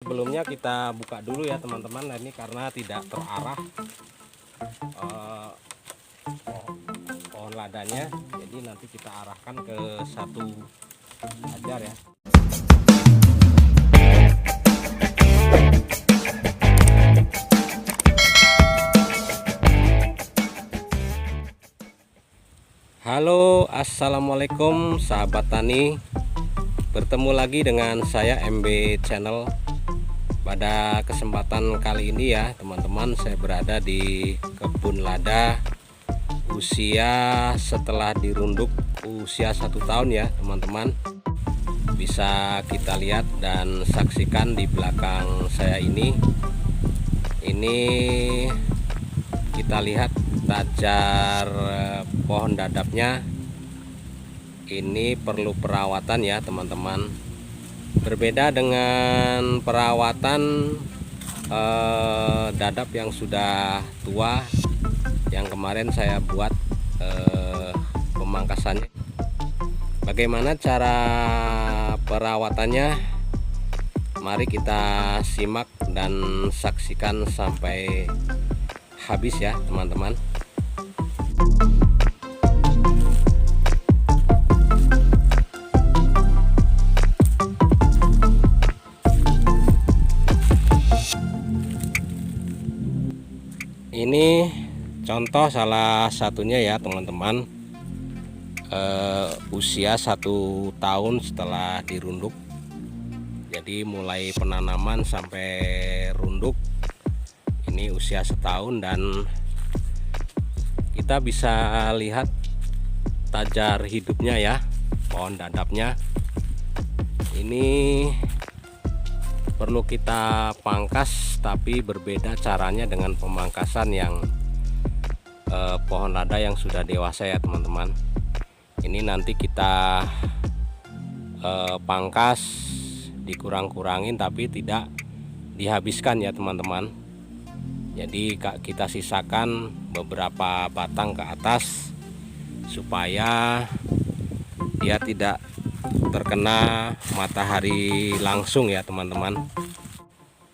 sebelumnya kita buka dulu ya teman-teman. Nah, ini karena tidak terarah pohon ladanya, jadi nanti kita arahkan ke satu ajar ya. Halo, assalamualaikum sahabat tani. Bertemu lagi dengan saya MB Channel. Pada kesempatan kali ini ya teman-teman, saya berada di kebun lada usia setelah dirunduk usia 1 tahun ya teman-teman. Bisa kita lihat dan saksikan di belakang saya ini kita lihat tajar pohon dadapnya. Ini perlu perawatan ya teman-teman. Berbeda dengan perawatan dadap yang sudah tua yang kemarin saya buat pemangkasannya. Bagaimana cara perawatannya? Mari kita simak dan saksikan sampai habis ya teman-teman. Ini contoh salah satunya ya teman-teman, usia 1 tahun setelah dirunduk. Jadi mulai penanaman sampai runduk ini usia 1 tahun, dan kita bisa lihat tajar hidupnya ya, pohon dadapnya. Ini perlu kita pangkas, tapi berbeda caranya dengan pemangkasan yang pohon lada yang sudah dewasa ya teman-teman. Ini nanti kita pangkas, dikurang-kurangin tapi tidak dihabiskan ya teman-teman. Jadi kita sisakan beberapa batang ke atas supaya dia tidak terkena matahari langsung ya teman-teman.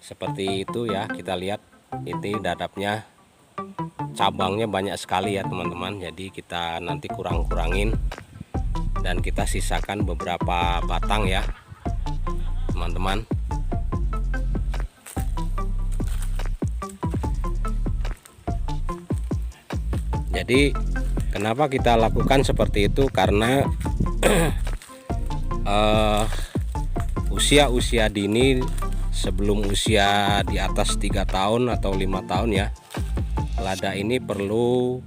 Seperti itu ya, kita lihat ini dadapnya, cabangnya banyak sekali ya teman-teman. Jadi kita nanti kurang-kurangin dan kita sisakan beberapa batang ya teman-teman. Jadi kenapa kita lakukan seperti itu? Karena usia-usia dini, sebelum usia di atas 3 tahun atau 5 tahun ya, lada ini perlu,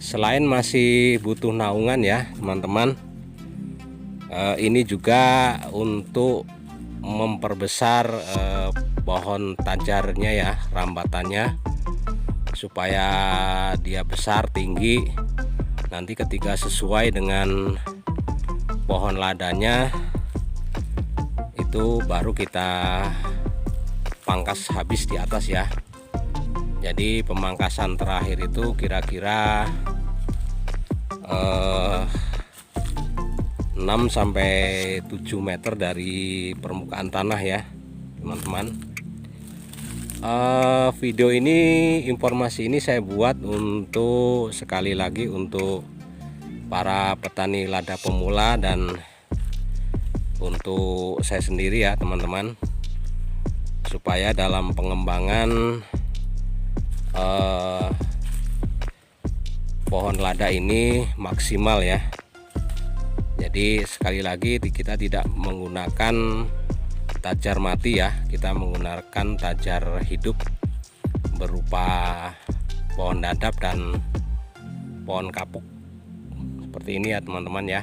selain masih butuh naungan ya teman-teman, ini juga untuk memperbesar pohon tajarnya ya, rambatannya, supaya dia besar tinggi. Nanti ketika sesuai dengan pohon ladanya itu baru kita pangkas habis di atas ya. Jadi pemangkasan terakhir itu kira-kira 6 sampai 7 meter dari permukaan tanah ya teman-teman. Video ini, informasi ini saya buat untuk, sekali lagi, untuk para petani lada pemula dan untuk saya sendiri ya teman-teman, supaya dalam pengembangan pohon lada ini maksimal ya. Jadi sekali lagi, kita tidak menggunakan tajar mati ya, kita menggunakan tajar hidup berupa pohon dadap dan pohon kapuk seperti ini ya teman-teman ya.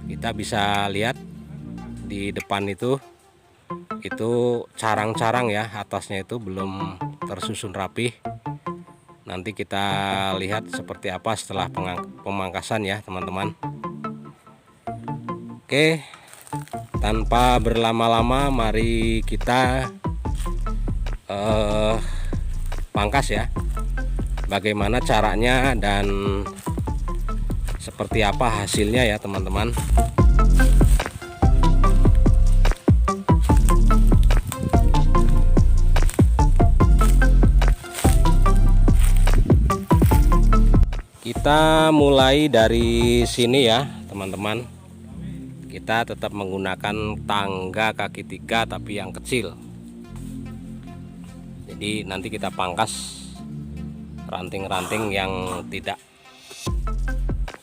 Kita bisa lihat di depan itu carang-carang ya, atasnya itu belum tersusun rapi. Nanti kita lihat seperti apa setelah pemangkasan ya teman-teman. Oke, tanpa berlama-lama mari kita pangkas ya. bagaimana caranya dan seperti apa hasilnya ya teman-teman. Kita mulai dari sini ya teman-teman. Kita tetap menggunakan tangga kaki 3 tapi yang kecil. Jadi nanti kita pangkas ranting-ranting yang tidak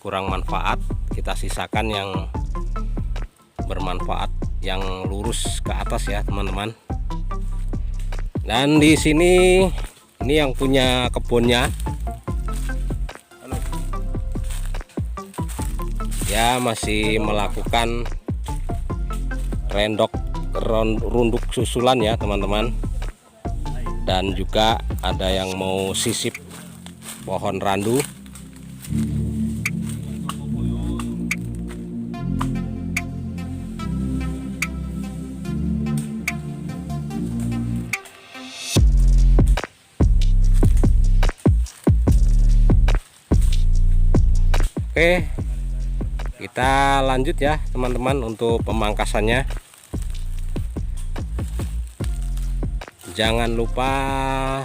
kurang manfaat, kita sisakan yang bermanfaat, yang lurus ke atas ya teman-teman. Dan di sini ini yang punya kebunnya ya masih melakukan runduk susulan ya teman-teman, dan juga ada yang mau sisip pohon randu. Oke, kita lanjut ya teman-teman untuk pemangkasannya. Jangan lupa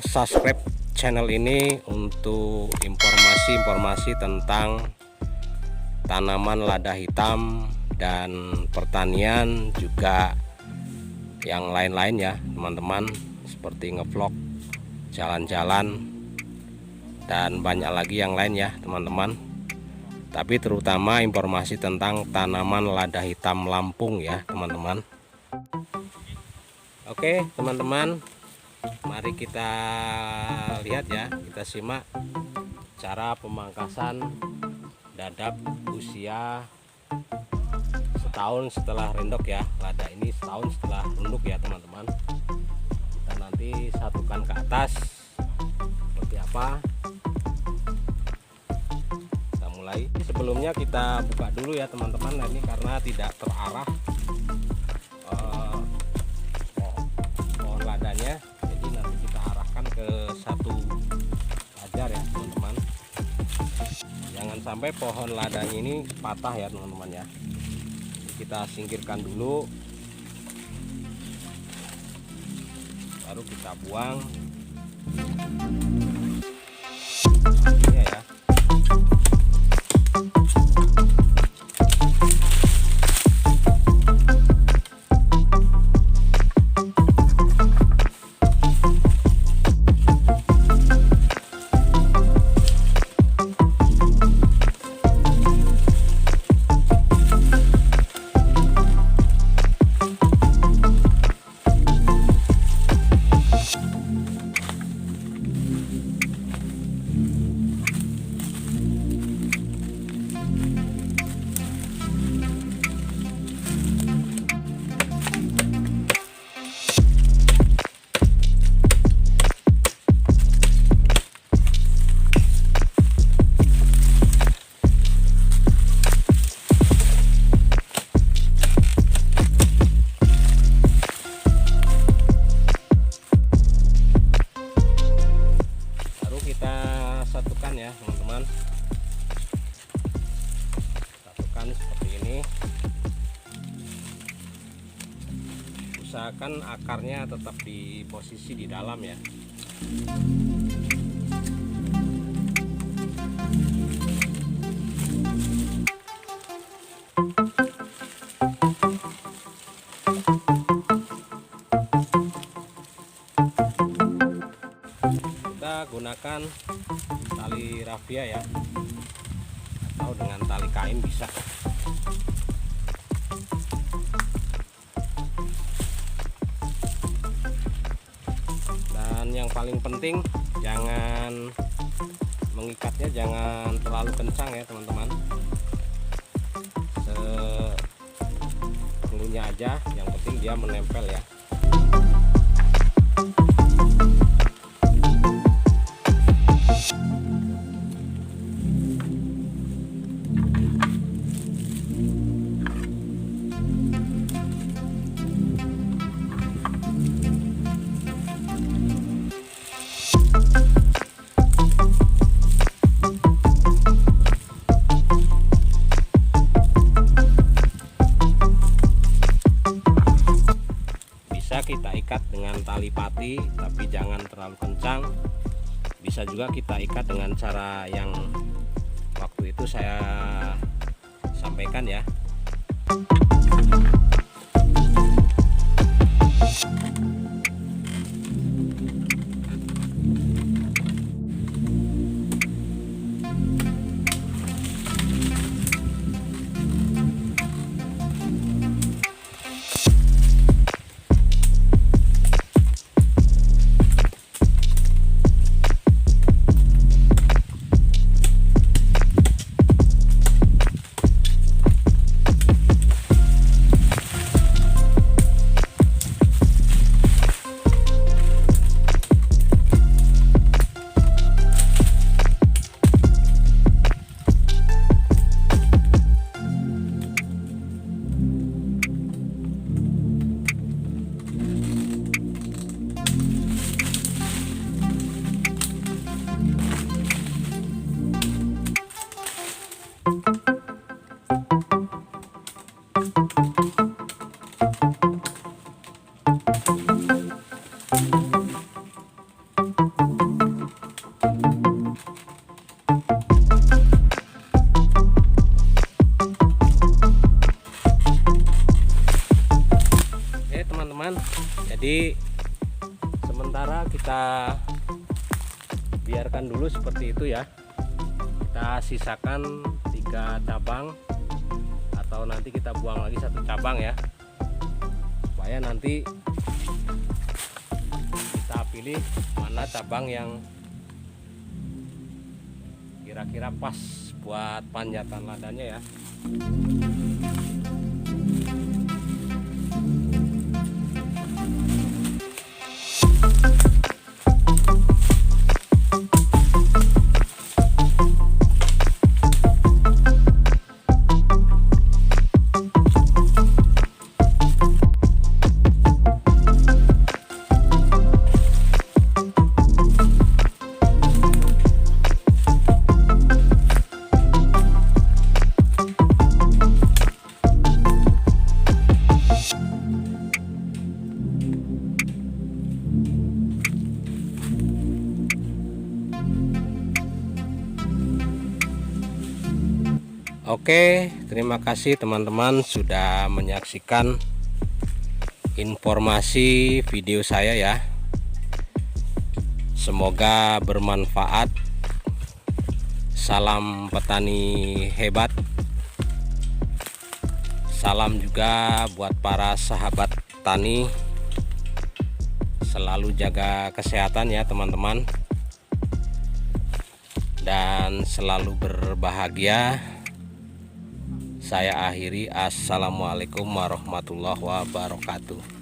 subscribe channel ini untuk informasi-informasi tentang tanaman lada hitam dan pertanian, juga yang lain-lain ya teman-teman, seperti ngevlog, jalan-jalan, dan banyak lagi yang lain ya teman-teman. Tapi terutama informasi tentang tanaman lada hitam Lampung ya teman-teman. Oke teman-teman, mari kita lihat ya, kita simak cara pemangkasan dadap usia setahun setelah rindok ya. Lada ini setahun setelah rindok ya teman-teman. Kita nanti satukan ke atas seperti apa. Sebelumnya kita buka dulu ya teman-teman. Nah, ini karena tidak terarah pohon ladanya, jadi nanti kita arahkan ke satu pajar ya teman-teman. Jangan sampai pohon ladanya ini patah ya teman-teman ya. Jadi kita singkirkan dulu, baru kita buang ini ya. Satukan ya teman-teman, satukan seperti ini. Usahakan akarnya tetap di posisi di dalam ya. Kita gunakan tali rafia ya, atau dengan tali kain bisa. Dan yang paling penting jangan mengikatnya, jangan terlalu kencang ya teman-teman, seperlunya aja, yang penting dia menempel ya. dengan tali pati, tapi jangan terlalu kencang. Bisa juga kita ikat dengan cara yang waktu itu saya sampaikan ya. Teman-teman, jadi sementara kita biarkan dulu seperti itu ya. Kita sisakan 3 cabang, atau nanti kita buang lagi 1 cabang ya, supaya nanti kita pilih mana cabang yang kira-kira pas buat panjatan ladanya ya. Oke, terima kasih teman-teman sudah menyaksikan informasi video saya ya. Semoga bermanfaat. Salam petani hebat. Salam juga buat para sahabat tani. Selalu jaga kesehatan ya teman-teman, dan selalu berbahagia. Saya akhiri, assalamualaikum warahmatullahi wabarakatuh.